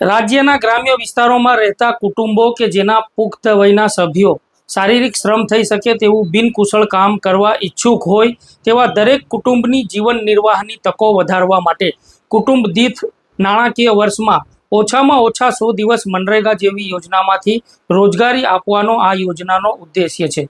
રાજ્યના ગ્રામ્ય વિસ્તારોમાં રહેતા કુટુંબો કે જેના પુખ્ત વયના સભ્યો શારીરિક શ્રમ થઈ શકે તેવું બિનકુશળ કામ કરવા ઈચ્છુક હોય તેવા દરેક કુટુંબની જીવન નિર્વાહની તકો વધારવા માટે કુટુંબ દીઠ નાણાકીય વર્ષમાં ઓછામાં ઓછા 100 દિવસ મનરેગા જેવી યોજનામાંથી રોજગારી આપવાનો આ યોજનાનો ઉદ્દેશ્ય છે।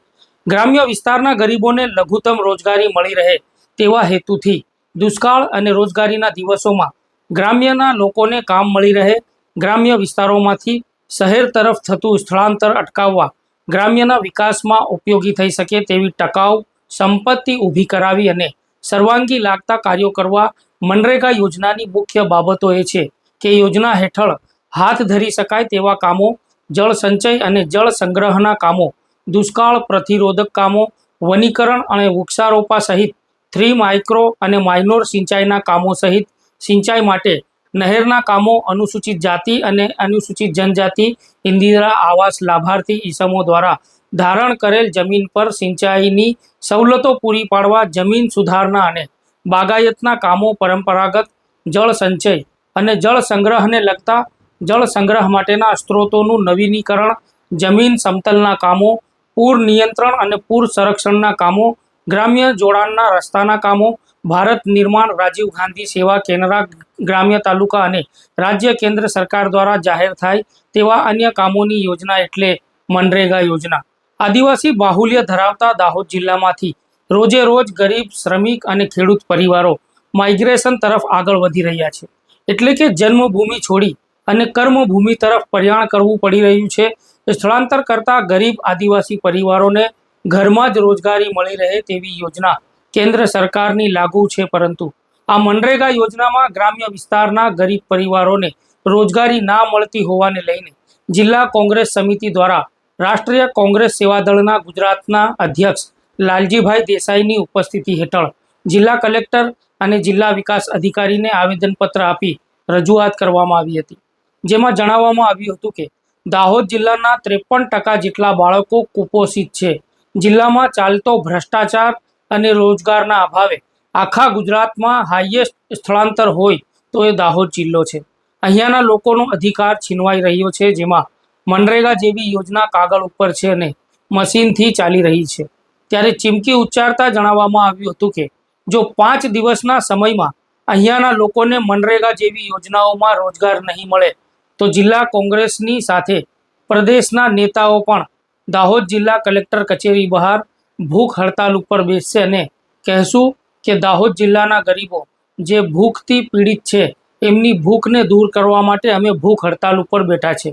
ગ્રામ્ય વિસ્તારના ગરીબોને લઘુત્તમ રોજગારી મળી રહે તેવા હેતુથી દુષ્કાળ અને રોજગારીના દિવસોમાં ગ્રામ્યના લોકોને કામ મળી રહે, ગ્રામ્ય વિસ્તારોમાંથી શહેર તરફ થતું સ્થળાંતર અટકાવવા, ગ્રામ્યના વિકાસમાં ઉપયોગી થઈ શકે તેવી ટકાઉ સંપત્તિ ઊભી કરાવી અને સર્વાંગી લાગતા કાર્યો કરવા મનરેગા યોજનાની મુખ્ય બાબતો એ છે કે યોજના હેઠળ હાથ ધરી શકાય તેવા કામો જળ સંચય અને જળ સંગ્રહના કામો, દુષ્કાળ પ્રતિરોધક કામો, વનીકરણ અને વૃક્ષારોપણ સહિત 3 માઇક્રો અને માઇનોર સિંચાઈના કામો સહિત સિંચાઈ માટે નહેરના કામો, અનુસૂચિત જાતિ અને અનુસૂચિત જનજાતિ ઇન્દિરા આવાસ લાભાર્થી ઇસમો દ્વારા ધારણ કરેલ જમીન પર સિંચાઈની સવલતો પૂરી પાડવા, જમીન સુધારણા અને બાગાયતના કામો, પરંપરાગત જળ સંચય અને જળ સંગ્રહને લગતા જળ સંગ્રહ માટેના સ્ત્રોતોનું નવીનીકરણ, જમીન સમતલના કામો, પૂર નિયંત્રણ અને પૂર સંરક્ષણના કામો, ગ્રામ્ય જોડાણના રસ્તાના કામો, ભારત નિર્માણ, રાજીવ ગાંધી સેવા, કેનરા ગ્રામ્ય તાલુકા અને રાજ્ય કેન્દ્ર સરકાર દ્વારા જાહેર થાય તેવા અન્ય કામોની યોજના એટલે મનરેગા યોજના। આદિવાસી બાહુલ્ય ધરાવતા દાહોદ જિલ્લામાંથી રોજે રોજ ગરીબ, શ્રમિક અને ખેડૂત પરિવારો માઇગ્રેશન તરફ આગળ વધી રહ્યા છે, એટલે કે જન્મભૂમિ છોડી અને કર્મભૂમિ તરફ પ્રયાણ કરવું પડી રહ્યું છે। સ્થળાંતર કરતા ગરીબ આદિવાસી પરિવારોને ઘરમાં જ રોજગારી મળી રહે તેવી યોજના કેન્દ્ર સરકારની લાગુ છે, પરંતુ આ મનરેગા યોજનામાં ગ્રામ્ય વિસ્તારના ગરીબ પરિવારોને રોજગારી ના મળતી હોવાને લઈને જિલ્લા કોંગ્રેસ સમિતિ દ્વારા રાષ્ટ્રીય કોંગ્રેસ સેવાદળના ગુજરાતના અધ્યક્ષ લાલજીભાઈ દેસાઈની ઉપસ્થિતિ હેઠળ જિલ્લા કલેક્ટર અને જિલ્લા વિકાસ અધિકારીને આવેદનપત્ર આપી રજૂઆત કરવામાં આવી હતી, જેમાં જણાવવામાં આવ્યું હતું કે દાહોદ જિલ્લાના 53% જેટલા બાળકો કુપોષિત છે। જિલ્લામાં ચાલતો ભ્રષ્ટાચાર અને રોજગારના અભાવે આખા ગુજરાતમાં હાઈએસ્ટ સ્થળાંતર હોય તો એ દાહોદ જિલ્લો છે। અહીંયાના લોકોનો અધિકાર છીનવાઈ રહ્યો છે, જેમાં મનરેગા જેવી યોજના કાગળ ઉપર છે અને મશીનથી ચાલી રહી છે। ત્યારે ચીમકી ઉચ્ચારતા જણાવવામાં આવ્યું હતું કે જો 5 દિવસના સમયમાં અહીંયાના લોકોને મનરેગા જેવી યોજનાઓમાં રોજગાર નહીં મળે તો જિલ્લા કોંગ્રેસની સાથે પ્રદેશના નેતાઓ પણ દાહોદ જિલ્લા કલેક્ટર કચેરી બહાર ભૂખ હડતાલ ઉપર બેસશે અને કહેશું કે દાહોદ જિલ્લાના ગરીબો જે ભૂખથી પીડિત છે એમની ભૂખને દૂર કરવા માટે અમે ભૂખ હડતાલ ઉપર બેઠા છે।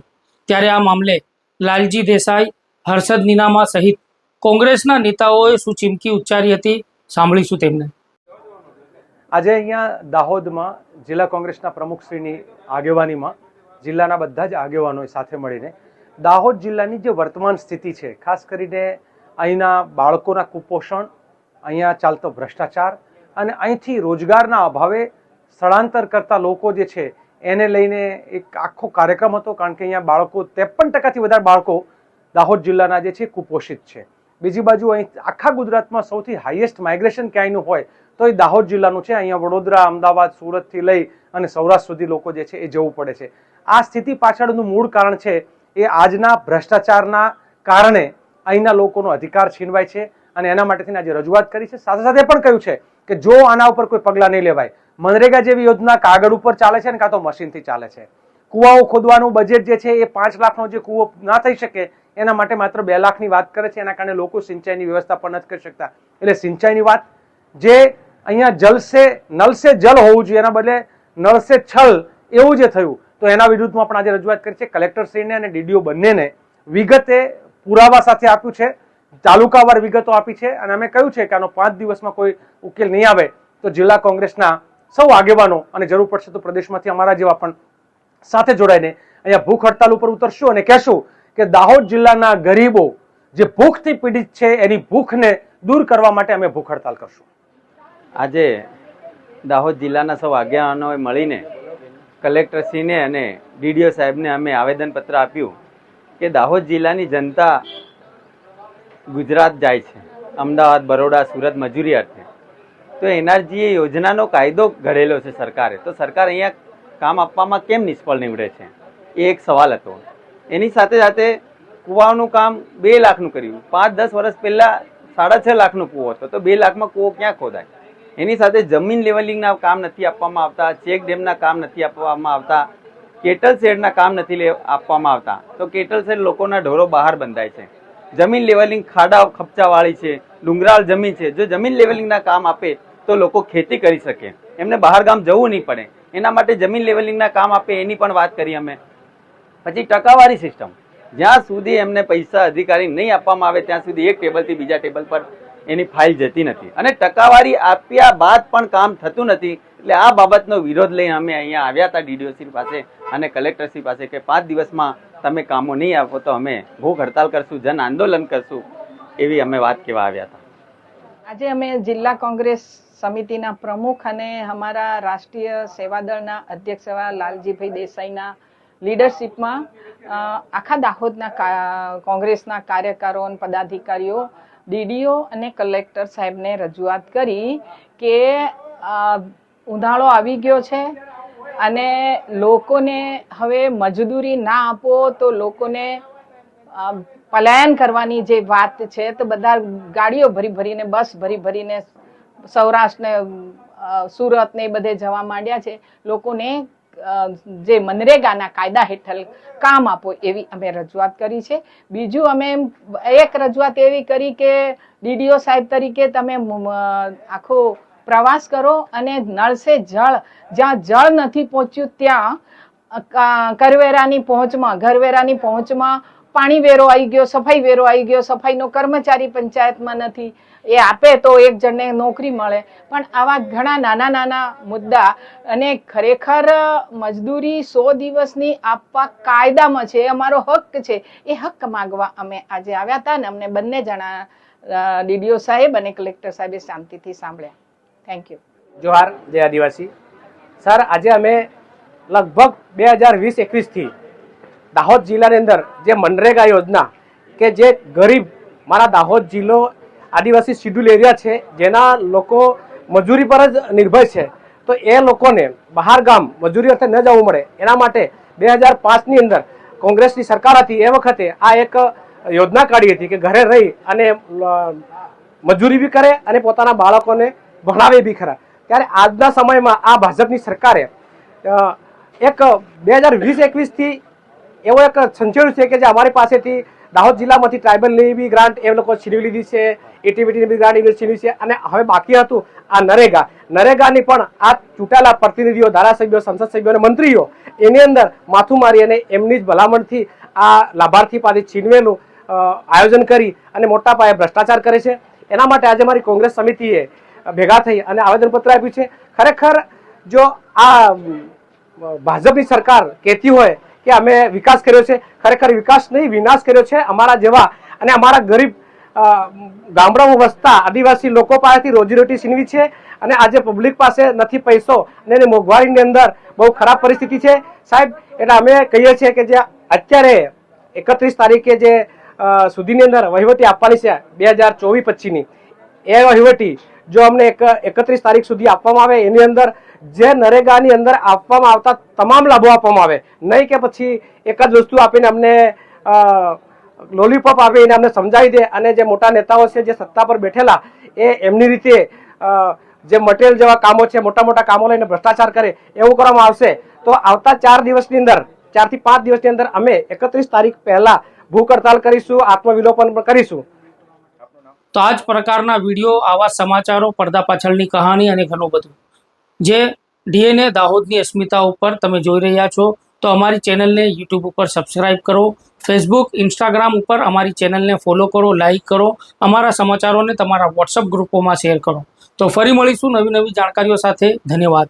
ત્યારે આ મામલે લાલજી દેસાઈ, હર્ષદ નીનામા સહિત કોંગ્રેસના નેતાઓએ શું ચીમકી ઉચ્ચારી હતી, સાંભળીશું તેમને। આજે અહીંયા દાહોદમાં જિલ્લા કોંગ્રેસના પ્રમુખશ્રીની આગેવાનીમાં જિલ્લાના બધા જ આગેવાનોએ સાથે મળીને દાહોદ જિલ્લાની જે વર્તમાન સ્થિતિ છે, ખાસ કરીને અહીંના બાળકોના કુપોષણ, અહીંયા ચાલતો ભ્રષ્ટાચાર અને અહીંથી રોજગારના અભાવે સ્થળાંતર કરતા લોકો જે છે એને લઈને એક આખો કાર્યક્રમ હતો, કારણ કે અહીંયા બાળકો 53%થી વધારે બાળકો દાહોદ જિલ્લાના જે છે કુપોષિત છે। બીજી બાજુ અહીં આખા ગુજરાતમાં સૌથી હાઈએસ્ટ માઇગ્રેશન ક્યાંયનું હોય તો એ દાહોદ જિલ્લાનું છે। અહીંયા વડોદરા, અમદાવાદ, સુરતથી લઈ અને સૌરાષ્ટ્ર સુધી લોકો જે છે એ જવું પડે છે। આ સ્થિતિ પાછળનું મૂળ કારણ છે એ આજના ભ્રષ્ટાચારના કારણે અહીંના લોકોનો અધિકાર છીનવાય છે અને એના માટેથી આજે રજૂઆત કરી છે। સાથે સાથે પણ કહ્યું છે કે જો આના ઉપર કોઈ પગલાં નહીં લેવાય, મનરેગા જેવી યોજના કાગળ ઉપર ચાલે છે ને કાં તો મશીનથી ચાલે છે। કૂવાઓ ખોદવાનું બજેટ જે છે એ 5 લાખનો જે કૂવો ના થઈ શકે એના માટે માત્ર 2 લાખની વાત કરે છે, એના કારણે લોકો સિંચાઈની વ્યવસ્થા પણ નથી કરી શકતા। એટલે સિંચાઈની વાત જે અહીંયા જલ સે નલ સે જલ હોવું જોઈએ એના બદલે નળ સે છલ એવું જે થયું, તો એના વિરુદ્ધમાં પણ આજે રજૂઆત કરી છે। કલેક્ટરશ્રીને અને ડીડીઓ બંનેને વિગતે પુરાવા સાથે આપ્યું છે, તાલુકાવાર વિગતો આપી છે અને અમે કહ્યું છે કે આનો 5 દિવસમાં કોઈ ઉકેલ નહીં આવે તો જિલ્લા કોંગ્રેસના સૌ આગેવાનો અને જરૂર પડશે તો પ્રદેશમાંથી અમારા જેવા પણ સાથે જોડાઈને અહીંયા ભૂખ હડતાલ ઉપર ઉતરશું અને કહેશું કે દાહોદ જિલ્લાના ગરીબો જે ભૂખથી પીડિત છે એની ભૂખને દૂર કરવા માટે અમે ભૂખ હડતાલ કરશું। આજે દાહોદ જિલ્લાના સૌ આગેવાનોએ મળીને કલેક્ટરશ્રીને અને ડીડીઓ સાહેબને અમે આવેદનપત્ર આપ્યું કે દાહોદ જિલ્લાની જનતા ગુજરાત જાય છે, અમદાવાદ, બરોડા, સુરત મજૂરી અર્થે, તો એના જે યોજનાનો કાયદો ઘડેલો છે સરકારે, તો સરકાર અહીંયા કામ આપવામાં કેમ નિષ્ફળ નીવડે છે? એ એક સવાલ હતો. એની સાથે સાથે કૂવાનું કામ 2 લાખનું કર્યું. 5-10 વર્ષ પહેલાં 6.5 લાખનો કૂવો હતો, તો 2 લાખમાં કૂવો ક્યાં ખોદાય? એની સાથે જમીન લેવલિંગના કામ નથી આપવામાં આવતા, ચેક ડેમના કામ નથી આપવામાં આવતા, કેટલ શેડના કામ નથી આપવામાં આવતા. તો કેટલ શેડ લોકોના ઢોરો બહાર બંધાય છે. જમીન લેવલિંગ ખાડા ખપચાવાળી છે, ડુંગરાળ જમીન છે. જો જમીન લેવલિંગના કામ આપે તો લોકો ખેતી કરી શકે, એમને બહાર ગામ જવું નહીં પડે. એના માટે જમીન લેવલિંગના કામ આપે એની પણ વાત કરી અમે. પછી ટકાવારી સિસ્ટમ, જ્યાં સુધી એમને પૈસા અધિકારી નહીં આપવામાં આવે ત્યાં સુધી એક ટેબલથી બીજા ટેબલ પર એની ફાઇલ જતી નથી, અને ટકાવારી આપ્યા બાદ પણ કામ થતું નથી. એટલે આ બાબતનો વિરોધ લઈને અમે અહીંયા આવ્યા હતા ડીડીઓસી પાસે અને કલેક્ટરશ્રી પાસે કે 5 દિવસમાં તમે કામો નહીં આપો તો અમે ભૂખ હડતાલ કરશું, જન આંદોલન કરશું, એવી અમે વાત કહેવા આવ્યા હતા. આજે અમે જિલ્લા કોંગ્રેસ સમિતિના પ્રમુખ અને અમારા રાષ્ટ્રીય સેવાદળના અધ્યક્ષ એવા લાલજીભાઈ દેસાઈના લીડરશિપમાં આખા દાહોદના કોંગ્રેસના કાર્યકરો અને પદાધિકારીઓ ડીડીઓ અને કલેક્ટર સાહેબને રજૂઆત કરી કે ઉનાળો આવી ગયો છે અને લોકોને હવે મજદૂરી ના આપો તો લોકોને પલાયન કરવાની જે વાત છે તો બધા ગાડીઓ ભરીને બસ ભરીને સૌરાષ્ટ્ર ને સુરત ને બધે જવા માંડ્યા છે. લોકોને જે મનરેગાના કાયદા હેઠળ કામ આપો એવી અમે રજૂઆત કરી છે. બીજું અમે એક રજૂઆત એવી કરી કે ડીડીઓ સાહેબ તરીકે તમે આખો પ્રવાસ કરો અને નળ સે જળ, જ્યાં જળ નથી પહોંચ્યું ત્યાં ઘરવેરાની પહોંચમાં પાણી વેરો આવી ગયો, સફાઈ વેરો આવી ગયો, સફાઈનો કર્મચારી પંચાયતમાં નથી, એ આપે તો એક જણને નોકરી મળે. પણ આવા ઘણા નાના મુદ્દા, અને ખરેખર મજદૂરી 100 દિવસની આપવા કાયદામાં છે, અમારો હક છે. એ હક માગવા અમે આજે આવ્યા હતા અને અમને બંને જણા ડીડીઓ સાહેબ અને કલેક્ટર સાહેબે શાંતિથી સાંભળ્યા. Thank you. જોહાર, જય આદિવાસી. સર, આજે અમે લગભગ 2020-21 થી દાહોદ જિલ્લાની અંદર જે મનરેગા યોજના કે જે ગરીબ મારા દાહોદ જિલ્લો આદિવાસી શિડ્યુલ એરિયા છે, જેના લોકો મજૂરી પર જ નિર્ભર છે, તો એ લોકોને બહાર ગામ મજૂરી અર્થે ન જવું મળે એના માટે 2005ની અંદર કોંગ્રેસની સરકાર હતી એ વખતે આ એક યોજના કાઢી હતી કે ઘરે રહી અને મજૂરી બી કરે અને પોતાના બાળકોને ભણાવે બી ખરા. ત્યારે આજના સમયમાં આ ભાજપની સરકારે એક 2020-21 થી એવો એક સંચેડું છે કે જે અમારી પાસેથી દાહોદ જિલ્લામાંથી ટ્રાઇબલની બી ગ્રાન્ટ એ લોકો છીનવી લીધી છે, એટીવીટીની બી ગ્રાન્ટ એ છીનવી છે, અને હવે બાકી હતું આ નરેગાની પણ આ ચૂંટાયેલા પ્રતિનિધિઓ, ધારાસભ્યો, સંસદ સભ્યો અને મંત્રીઓ એની અંદર માથું મારી અને એમની જ ભલામણથી આ લાભાર્થી પાસે છીનવેલું આયોજન કરી અને મોટા પાયે ભ્રષ્ટાચાર કરે છે. એના માટે આજે મારી કોંગ્રેસ સમિતિએ ભેગા થઈ અને આવેદનપત્ર આપ્યું છે. ખરેખર જો આ ભાજપની સરકાર કહેતી હોય કે અમે વિકાસ કર્યો છે, ખરેખર વિકાસ નહીં, વિનાશ કર્યો છે. અમારા જેવા અને અમારા ગરીબ ગામડામાં વસતા આદિવાસી લોકો પાસેથી રોજીરોટી છીનવી છે, અને આજે પબ્લિક પાસે નથી પૈસો અને એની મોંઘવારીની અંદર બહુ ખરાબ પરિસ્થિતિ છે. સાહેબ, એટલે અમે કહીએ છીએ કે જે અત્યારે 31 તારીખે જે સુધીની અંદર વહીવટી આપવાની છે 2024-25ની, એ વહીવટી જો અમને 31 તારીખ સુધી આપવામાં આવે, એની અંદર જે નરેગાની અંદર આપવામાં આવતા તમામ લાભો આપવામાં આવે, નહીં કે પછી એક જ વસ્તુ આપીને અમને લોલીપોપ આપીને અમને સમજાવી દે અને જે મોટા નેતાઓ છે, જે સત્તા પર બેઠેલા, એ એમની રીતે જે મટીરિયલ જેવા કામો છે, મોટા કામો લઈને ભ્રષ્ટાચાર કરે, એવું કરવામાં આવશે તો આવતા 4 દિવસની અંદર, 4 થી 5 દિવસની અંદર અમે 31 તારીખ પહેલા ભૂખ હડતાલ કરીશું, આત્મવિલોપન પણ કરીશું. તો આ જ પ્રકારના વિડીયો, આવા સમાચારો, પડદા પાછળની કહાની અને ઘણું બધું જે ડીએનએ દાહોદની અસ્મિતા ઉપર તમે જોઈ રહ્યા છો, તો અમારી ચેનલને યુટ્યુબ ઉપર સબસ્ક્રાઈબ કરો, ફેસબુક, ઇન્સ્ટાગ્રામ ઉપર અમારી ચેનલને ફોલો કરો, લાઈક કરો, અમારા સમાચારોને તમારા વોટ્સઅપ ગ્રુપોમાં શેર કરો. તો ફરી મળીશું નવી જાણકારીઓ સાથે. ધન્યવાદ.